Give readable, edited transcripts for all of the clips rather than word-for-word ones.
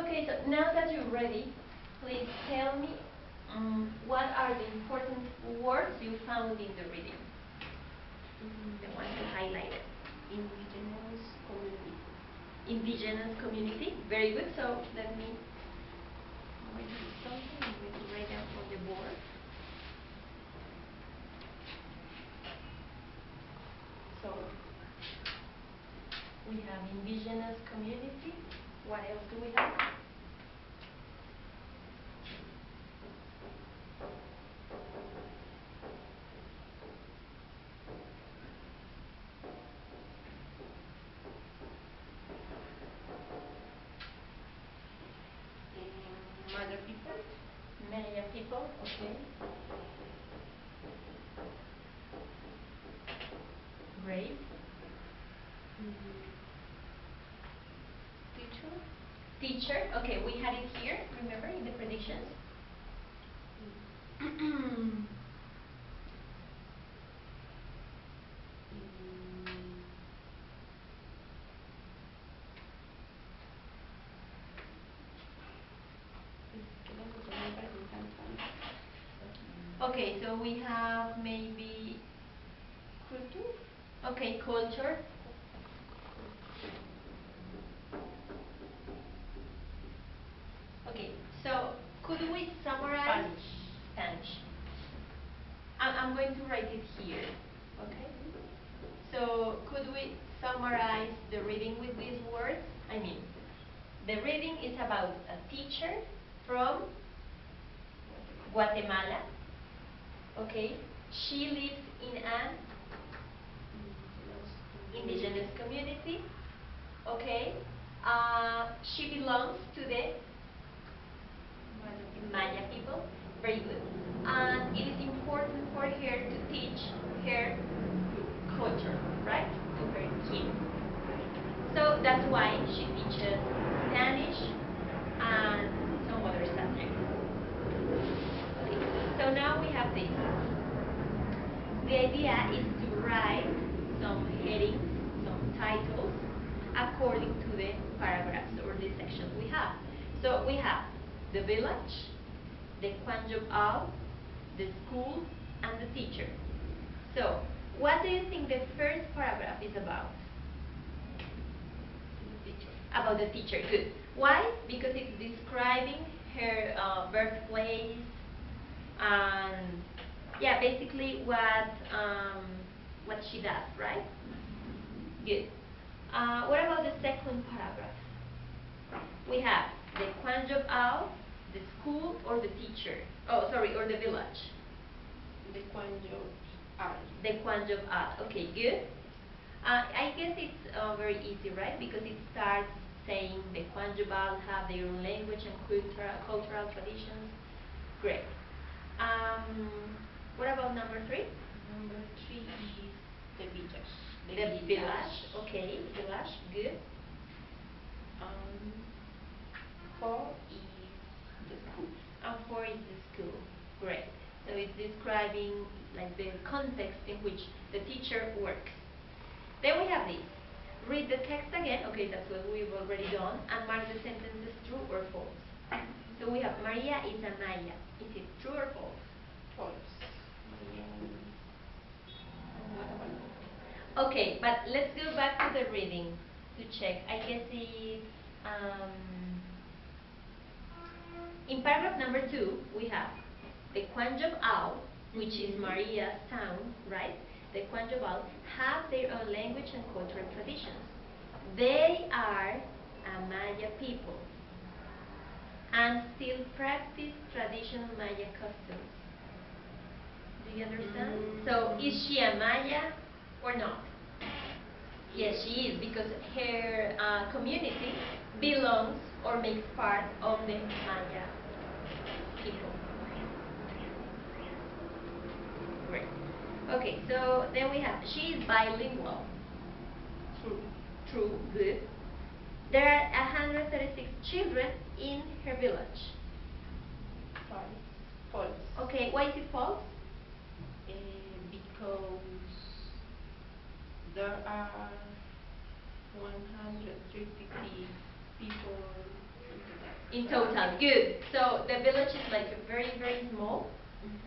Okay, so now that you're ready, please tell me what are the important words you found in the reading? The ones you highlighted. Indigenous community. Indigenous community, very good. So let me, I'm going to do something, I'm going to write down on the board. So we have indigenous community. What else do we have? Maya people. Maya people, okay. Great. Teacher. Teacher, okay, we had it here, remember, in the predictions? Okay, so we have maybe Culture. okay, culture. Okay, so could we summarize Spanish? I'm going to write it here, okay? So could we summarize the reading with these words? I mean, the reading is about a teacher from Guatemala, okay? She lives in an indigenous community, okay? She belongs to the Maya people, very good. And it is important for her to teach her culture, right? To her kids. So that's why she teaches Spanish and some other subjects. Okay, so now we have this. The idea is to write some headings, some titles, according to the paragraphs or the sections we have. So we have the village, the Kwanjub Al, the school, and the teacher. So, what do you think the first paragraph is about? The teacher. About the teacher, good. Why? Because it's describing her birthplace and yeah, basically what she does, right? Good. What about the second paragraph? We have the Kwanjub Al, the school, or the teacher. Oh, sorry, or the village. The Kwanjub Al. The Kwanjub Al. Okay, good. I guess it's very easy, right? Because it starts saying the Kwanjub Al have their own language and cultural traditions. Great. What about number 3? Number 3 is the village. The village. Okay, village. Good. 4 is the school. And 4 is the school. Great. So it's describing like the context in which the teacher works. Then we have this. Read the text again. Okay, that's what we've already done. And mark the sentences true or false. So we have Maria is a Maya. Is it true or false? False. Okay, but let's go back to the reading to check. I guess it's in paragraph number 2 we have the Kwanjub Al, which is Maria's town, right? The Kwanjub Al have their own language and cultural traditions. They are a Maya people and still practice traditional Maya customs. Do you understand? So is she a Maya or not? Yes, she is, because her community belongs or makes part of the Maya people. Great. Okay, so then we have, she is bilingual. True. True, good. There are 136 children in her village. False. Okay, why is it false? Because there are 133 people In total, good. So the village is like very, very small, Mhm.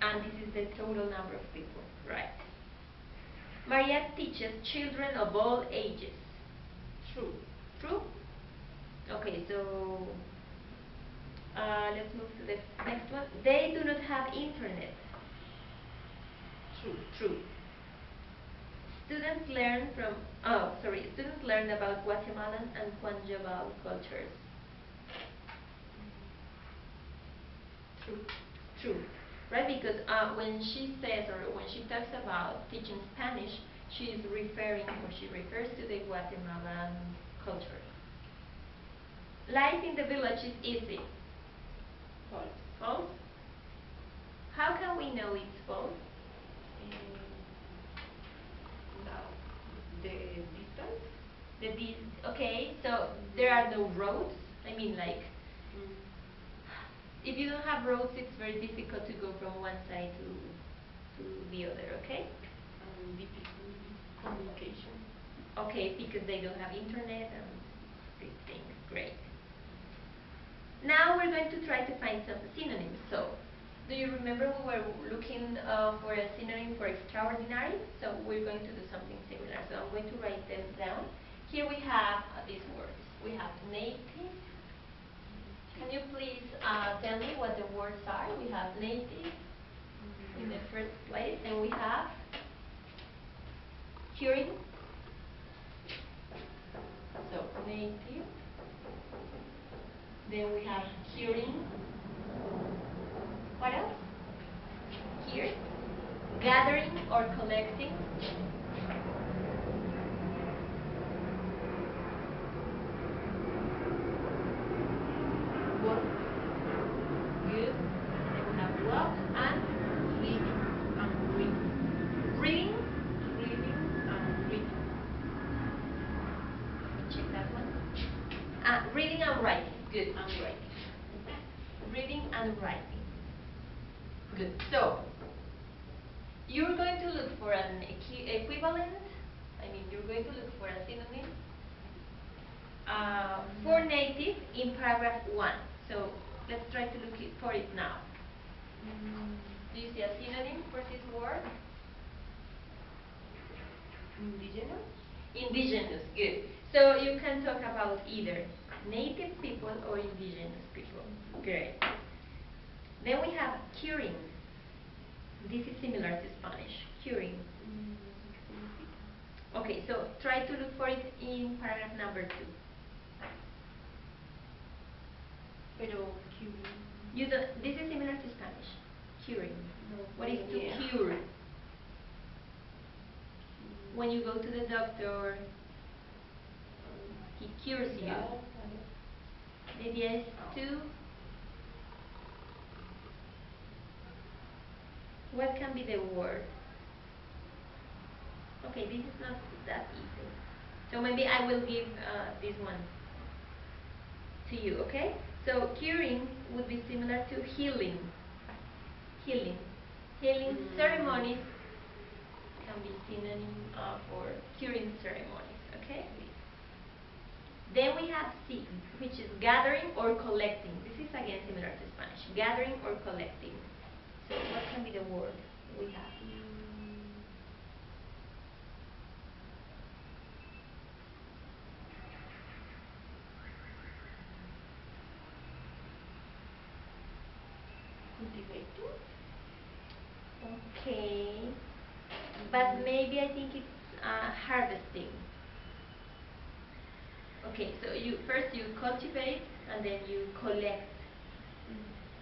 and this is the total number of people, right? Maria teaches children of all ages. True. True? Okay, so let's move to the next one. They do not have internet. True. True. Students learn from, students learn about Guatemalan and Guanjabal cultures. True. True, right? Because when she says or when she talks about teaching Spanish, she is referring or she refers to the Guatemalan culture. Life in the village is easy. False. False? How can we know it's false? Now, the distance. Okay, so there are no roads. I mean, like, Mm. if you don't have roads, it's very difficult to go from one side to the other, okay? Difficult communication. Okay, because they don't have internet and these things. Great. Now we're going to try to find some synonyms. So, do you remember we were looking for a synonym for extraordinary? So we're going to do something similar. So I'm going to write them down. Here we have these words. We have native. Can you please tell me what the words are? We have native in the first place, and we have curing. So native. Then we have curing. What else? Here. Gathering or collecting. Work. Good. Then we have walk and Reading and reading. reading. Reading and reading. Let me check that one. Reading and writing. Good. And writing. Reading and writing. Good. So, you're going to look for an equivalent. I mean, you're going to look for a synonym for native in paragraph 1. So, let's try to look for it now. Do you see a synonym for this word? Indigenous. Indigenous, good. So you can talk about either native people or indigenous people. Great. Then we have curing. This is similar to Spanish. Curing. Okay, so try to look for it in paragraph number 2. Pero curing. This is similar to Spanish. Curing. No, What is to yeah. cure? When you go to the doctor, he cures you. Yeah. The idea is to. What can be the word? Okay, this is not that easy. So maybe I will give this one to you, okay? So curing would be similar to healing. Healing. Healing ceremonies can be synonym for curing ceremonies, okay? Then we have C, which is gathering or collecting. This is again similar to Spanish. Gathering or collecting. So what can be the word we have? Cultivating. Okay, but maybe I think it's harvesting. Okay, so you cultivate and then you collect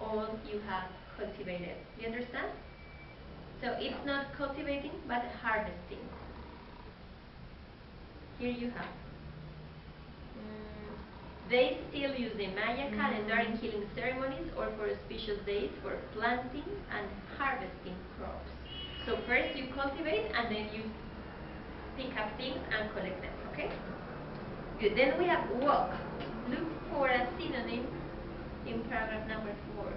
all you have cultivated. You understand? So it's not cultivating but harvesting. Here you have. They still use the Maya calendar in healing ceremonies or for special days for planting and harvesting crops. So first you cultivate and then you pick up things and collect them, okay? Good. Then we have walk. Look for a synonym in paragraph number 4.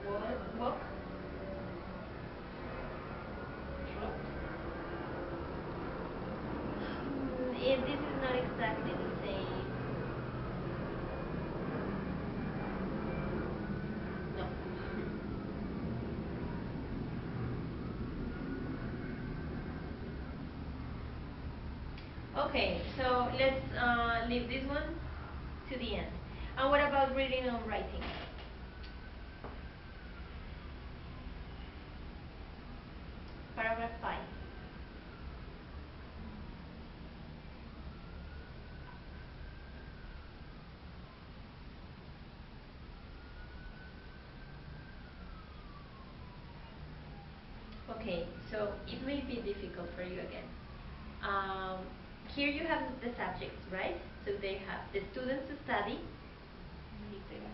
Walk, trot, This is not exactly the same. no. Okay, so let's leave this one to the end. And what about reading and writing? Paragraph 5. Okay, so it may be difficult for you again. Um, Here you have the subjects, right? So they have the students study, Literacy,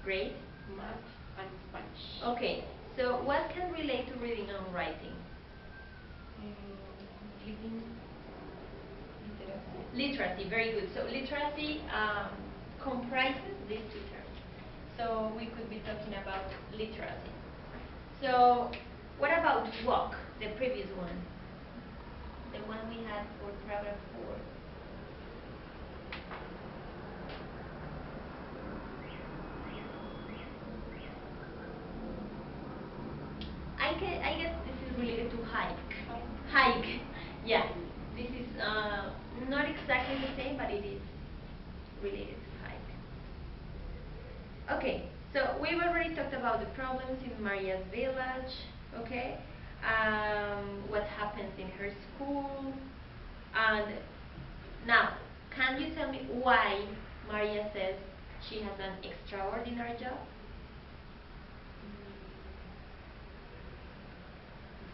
great. math, and Spanish. Okay, so what can relate to reading and writing? Reading, literacy. Literacy, very good. So literacy comprises these two terms. So we could be talking about literacy. So what about walk, the previous one? The one we had for paragraph 4. I guess this is related to hike. Hike, yeah. This is not exactly the same, but it is related to hike. Okay, so we've already talked about the problems in Maria's village, okay? What happens in her school, and now, can you tell me why Maria says she has an extraordinary job?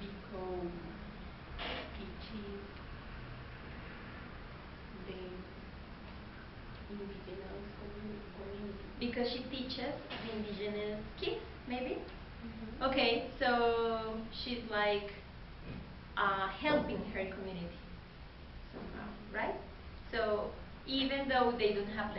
Because teaches the indigenous community. Because she teaches the indigenous kids, maybe? Mhm. Okay, so she's like helping her community somehow, right? So even though they don't have like